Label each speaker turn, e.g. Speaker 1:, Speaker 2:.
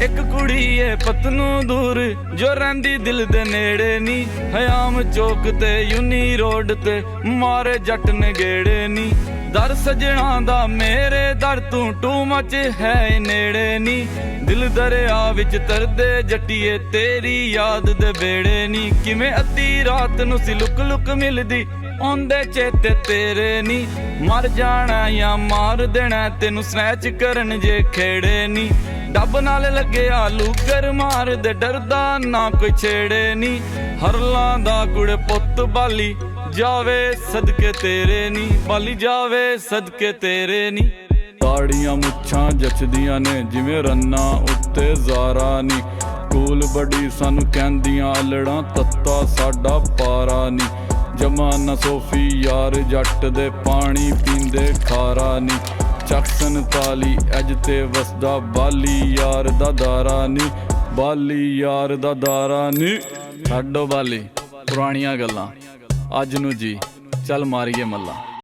Speaker 1: एक कुड़ी ए पतनू दूर जो रहिंदी दिल दे नेड़े नी, हयाम चौक ते यूनी रोड ते मारे जट ने गेड़े नी। दर सजना दा मेरे दर तू टू मच है नेड़े नी, दिल दरिया विच तरदे जट्टिए तेरी याद दे बेड़े नी। किवें अद्धी रात नूं सी लुक लुक मिलदी आउंदे चेते तेरे नी, मर जाना या मार देना तेनू स्नैच करन जे खेड़े नी। डब नाल लगे आलू कर मार दे डरदा ना कोई छेड़े नी, हरलां दा गुड़ पुत बाली जावे सदके तेरे नी, बाली जावे सदके तेरे नी। ताड़ियां मुच्छां जचदियां ने जिवें रन्ना उत्ते ज़ारा नी, कूल बड़ी सानू कहंदियां अलड़ां तत्ता साडा पारा नी। जमाना सोफी यार जट दे पानी पींदे खारा नी, चक्सन ताली अज ते वसदा बाली यार दा दारा नी, बाली यार दा दारा नी। छड्डो बाली पुरानियां गल्लां अज नू जी चल मारीए मल्ला।